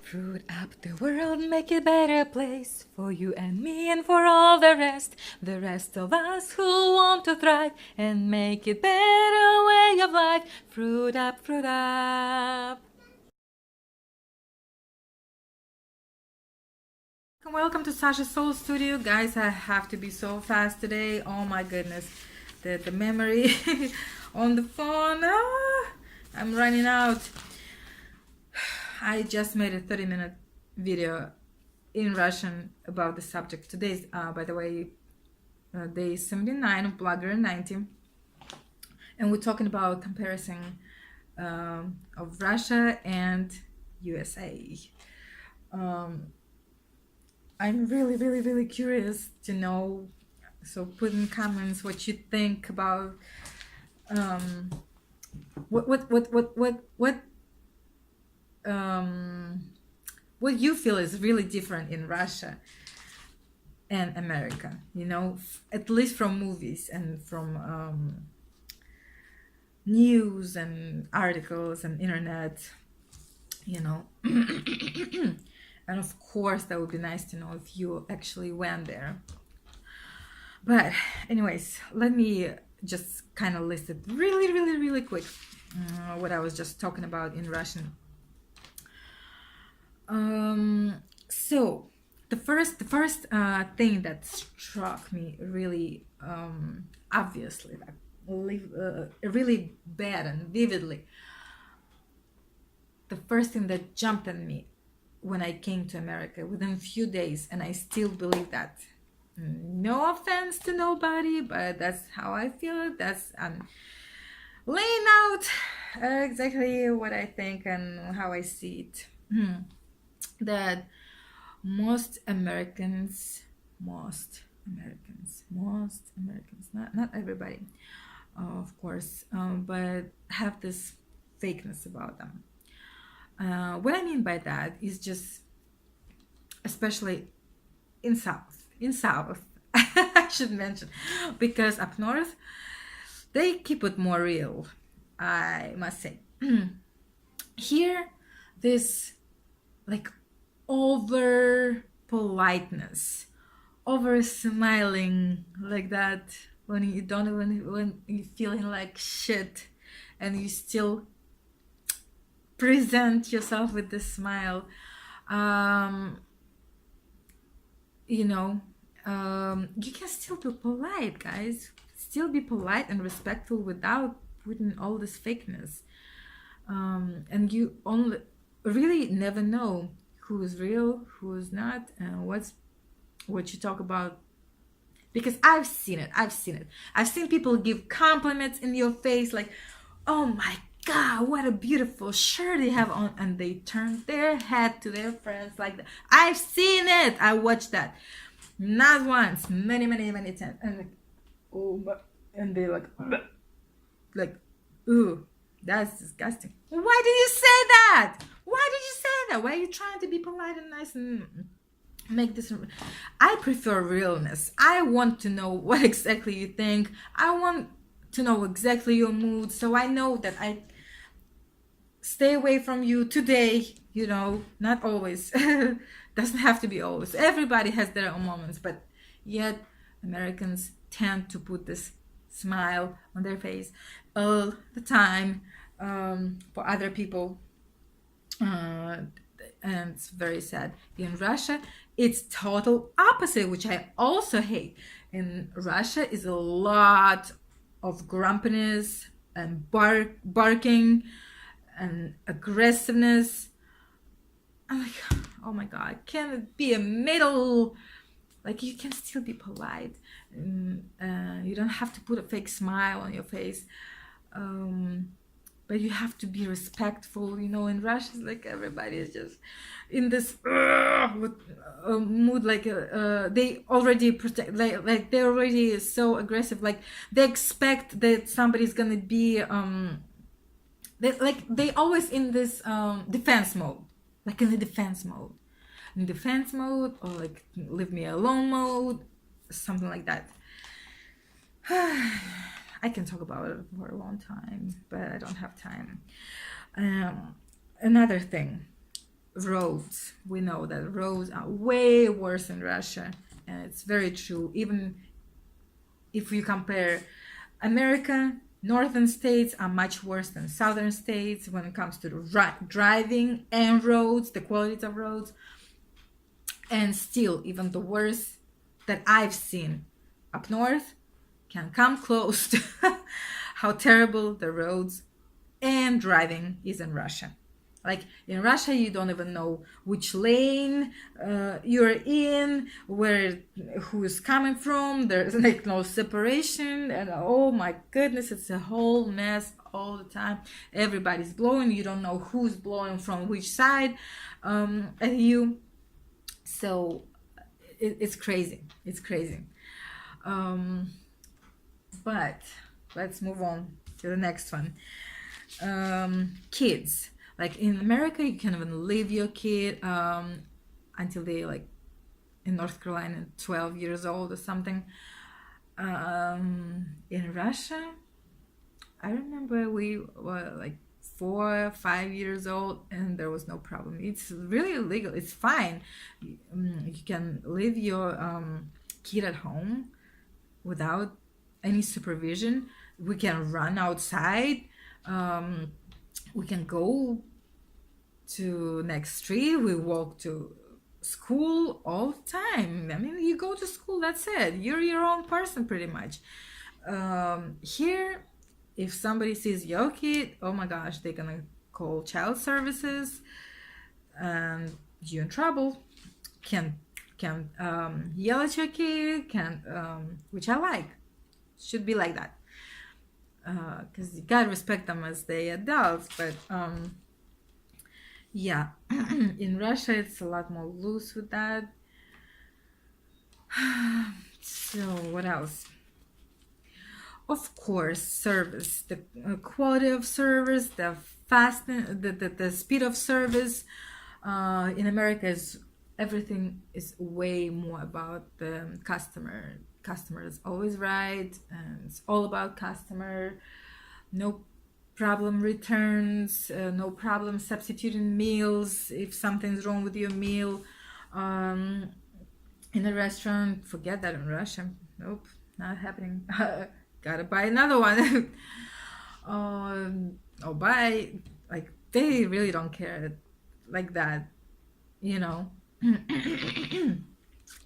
Fruit up the world, make it a better place for you and me and for all the rest of us who want to thrive and make it better way of life. Fruit up, fruit up. Welcome to Sasha's Soul Studio. Guys, I have to be so fast today. Oh my goodness. The memory on the phone. I'm running out. I just made a 30-minute video in Russian about the subject. Today's, by the way, day 79 of Blogger 90. And we're talking about comparison of Russia and USA. I'm really curious to know, so put in comments what you think about what you feel is really different in Russia and America, you know, at least from movies and from news and articles and internet, you know. And of course that would be nice to know if you actually went there. But anyways, let me just kind of list it really quick what I was just talking about in Russian. So the first thing that struck me really obviously, really bad and vividly, the first thing that jumped at me when I came to America within a few days, and I still believe that, no offense to nobody, but that's how I feel it. That's laying out exactly what I think and how I see it. That most Americans, not everybody, of course, but have this fakeness about them. What I mean by that is just, especially in South, I should mention, because up north, they keep it more real, I must say. Here, this like over politeness, over smiling like that when you don't even, when you're feeling like shit and you still present yourself with this smile. You know, you can still be polite, guys. Still be polite and respectful without putting all this fakeness. And you only really never know who is real, who is not, and what you talk about. Because I've seen it. I've seen people give compliments in your face, like, oh my God, what a beautiful shirt they have on, and they turn their head to their friends like that. I've seen it. I watched that not once, many times, and like, oh, and they like, ooh, that's disgusting. Why did you say that? Why are you trying to be polite and nice and make this? I prefer realness. I want to know what exactly you think. I want to know exactly your mood, so I know that I stay away from you today, you know, not always. Doesn't have to be always. Everybody has their own moments, but yet Americans tend to put this smile on their face all the time for other people. And it's very sad. In Russia, it's total opposite, which I also hate. In Russia is a lot of grumpiness and barking and aggressiveness. I'm like, oh my God, can it be a middle? Like, you can still be polite. You don't have to put a fake smile on your face. But you have to be respectful, you know. In Russia, it's like everybody is just in this mood, like they already protect, like they're already so aggressive, like they expect that somebody's gonna be they always in this defense mode, like in defense mode, or like leave me alone mode, something like that. I can talk about it for a long time, but I don't have time. Another thing, roads. We know that roads are way worse in Russia, and it's very true. Even if you compare America, northern states are much worse than southern states when it comes to the driving and roads, the quality of roads. And still, even the worst that I've seen up north can come close to how terrible the roads and driving is in Russia. Like in Russia, you don't even know which lane you're in, where who's coming from. There's like no separation, and oh my goodness, it's a whole mess all the time. Everybody's blowing. You don't know who's blowing from which side at you. So it's crazy. It's crazy. But let's move on to the next one. Kids. Like in America, you can even leave your kid until they like in North Carolina 12 years old or something. In Russia, I remember we were like 4 or 5 years old and there was no problem. It's really illegal. It's fine. You can leave your kid at home without any supervision. We can run outside. We can go to next street. We walk to school all the time. I mean, you go to school, that's it. You're your own person pretty much. Here, if somebody sees your kid, oh my gosh, they're gonna call child services and you're in trouble. Can yell at your kid, which I like. Should be like that. Because you gotta respect them as they adults, but yeah. In Russia it's a lot more loose with that. So what else? Of course, service, the quality of service, the the speed of service. In America is everything is way more about the customer. Customer is always right, and it's all about customer. No problem returns, no problem substituting meals if something's wrong with your meal. In a restaurant, forget that in Russia. Nope, not happening. Gotta buy another one. Or buy, like, they really don't care like that, you know.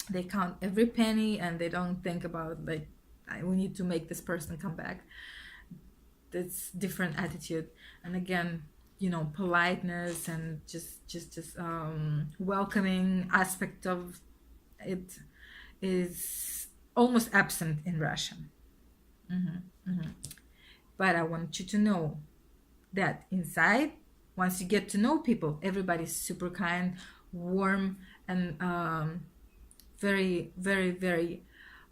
They count every penny and they don't think about like we need to make this person come back. That's different attitude. And again, you know, politeness and just welcoming aspect of it is almost absent in Russian. But I want you to know that inside, once you get to know people, everybody's super kind, warm, and very, very, very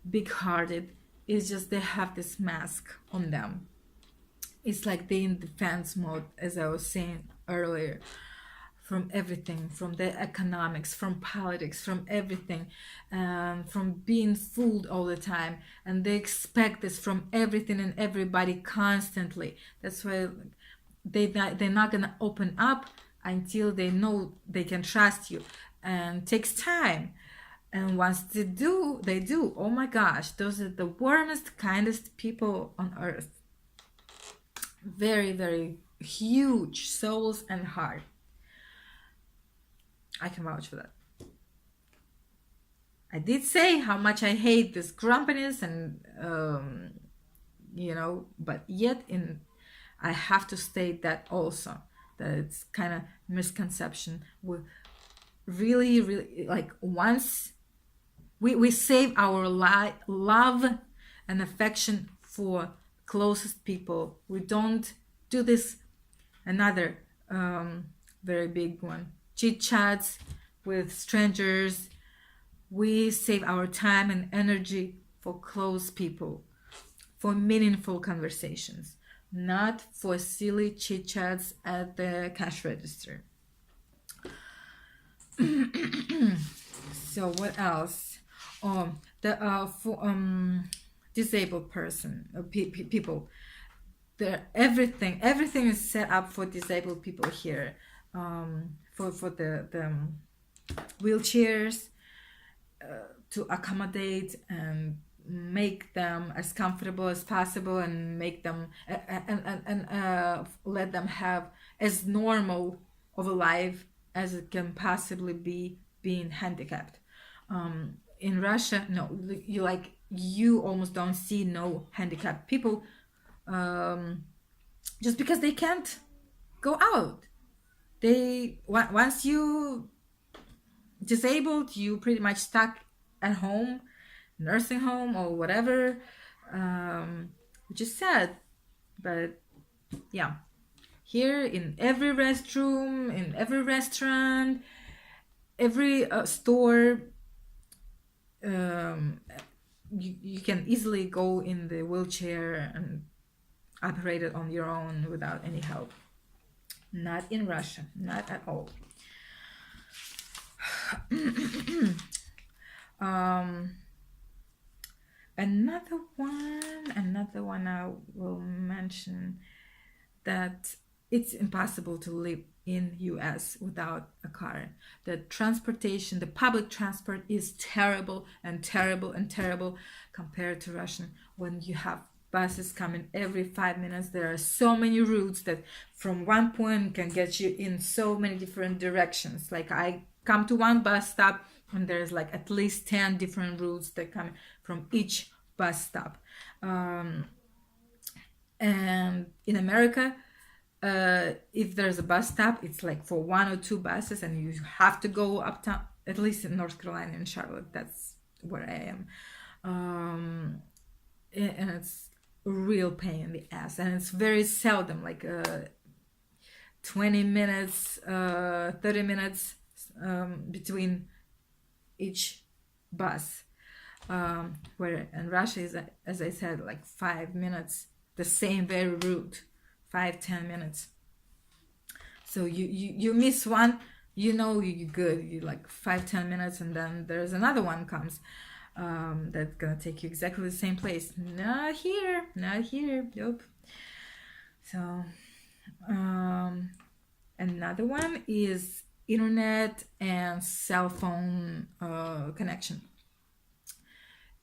big-hearted. It's just they have this mask on them. It's like they're in defense mode, as I was saying earlier, from everything, from the economics, from politics, from everything, from being fooled all the time. And they expect this from everything and everybody constantly. That's why they're not going to open up until they know they can trust you. And it takes time. And once they do, oh my gosh, those are the warmest, kindest people on earth. Very, very huge souls and heart. I can vouch for that. I did say how much I hate this grumpiness and, you know, but yet I have to state that also, that it's kind of misconception. We really, really, like once we save our love and affection for closest people. We don't do this. Another very big one, chit chats with strangers. We save our time and energy for close people, for meaningful conversations, not for silly chit chats at the cash register. So what else? Disabled person, people. Everything is set up for disabled people here. for the wheelchairs, to accommodate and make them as comfortable as possible, and make them let them have as normal of a life as it can possibly be, being handicapped. In Russia, no, you almost don't see no handicapped people, just because they can't go out. They once you disabled, you pretty much stuck at home, nursing home or whatever, which is sad. But yeah, here in every restroom, in every restaurant, every store, you can easily go in the wheelchair and operate it on your own without any help. Not in Russia, not at all. Another one I will mention, that it's impossible to live in US without a car. The transportation, the public transport is terrible and terrible and terrible compared to Russian. When you have buses coming every 5 minutes, there are so many routes that from one point can get you in so many different directions. Like I come to one bus stop and there's like at least 10 different routes that come from each bus stop. And in America, if there's a bus stop, it's like for one or two buses, and you have to go uptown. At least in North Carolina and Charlotte, that's where I am. And it's a real pain in the ass, and it's very seldom, like 20 minutes, 30 minutes between each bus. Where in Russia is, as I said, like 5 minutes, the same very route, 5-10 minutes. So you miss one, you're good. You like 5-10 minutes, and then there's another one comes that's gonna take you exactly the same place. Not here. Nope. So another one is internet and cell phone connection.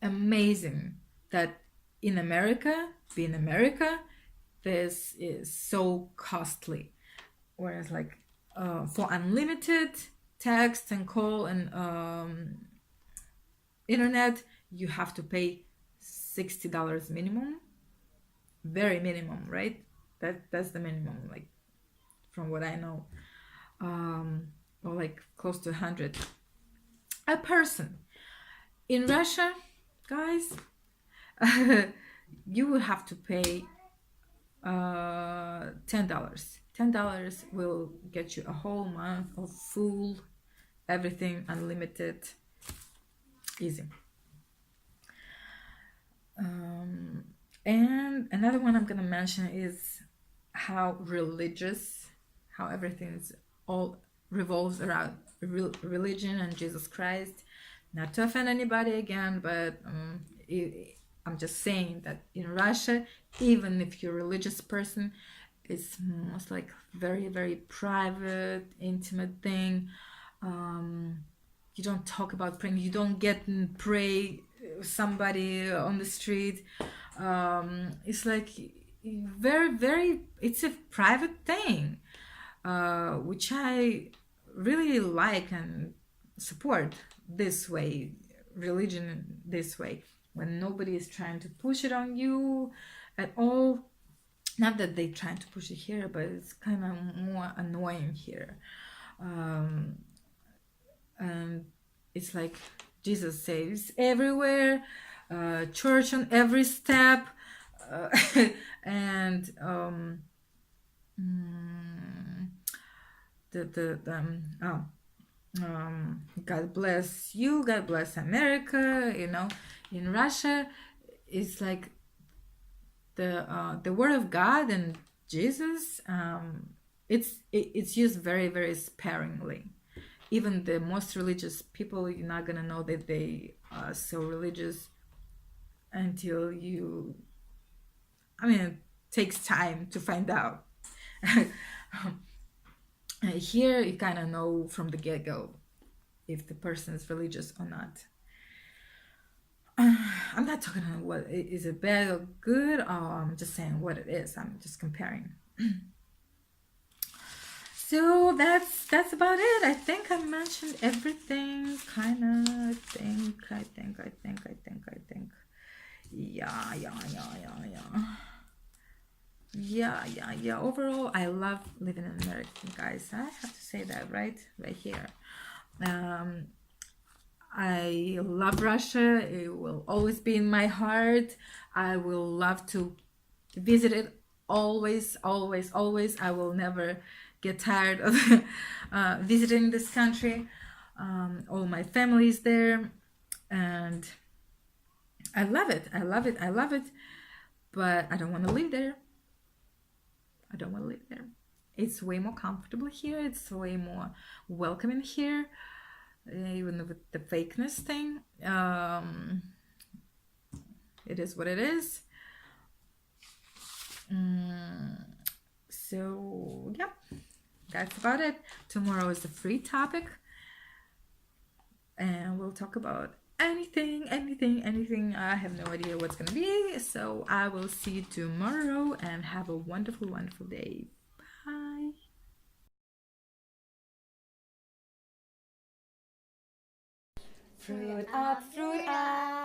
Amazing that in America, this is so costly, whereas like for unlimited text and call and internet, you have to pay $60 minimum. Very minimum, right? That's the minimum, like from what I know, or like close to 100 a person. In Russia, guys, you will have to pay $10. $10 will get you a whole month of full everything, unlimited, easy. And another one I'm gonna mention is how everything is all revolves around religion and Jesus Christ. Not to offend anybody again, but I'm just saying that in Russia, even if you're a religious person, it's most like very, very private, intimate thing. You don't talk about praying. You don't get and pray somebody on the street. It's like very, very, it's a private thing, which I really like and support this way, religion this way, when nobody is trying to push it on you at all. Not that they trying to push it here, but it's kind of more annoying here. And it's like Jesus saves everywhere, church on every step, and God bless you, God bless America. In Russia, it's like the word of God and Jesus. It's used very, very sparingly. Even the most religious people, you're not gonna know that they are so religious until it takes time to find out. Here you kind of know from the get-go if the person is religious or not. I'm not talking about what is it bad or good. I'm just saying what it is. I'm just comparing. So that's about it. I think I mentioned everything. Kinda. I think. Yeah. Yeah. Overall, I love living in America, guys. I have to say that right here. Um, I love Russia. It will always be in my heart. I will love to visit it always. I will never get tired of visiting this country. All my family is there, and I love it. But I don't want to live there. It's way more comfortable here. It's way more welcoming here, even with the fakeness thing. It is what it is. So yeah, that's about it. Tomorrow is the free topic, and we'll talk about anything. I have no idea what's gonna be, so I will see you tomorrow, and have a wonderful day. Bye. Fruit up, fruit up.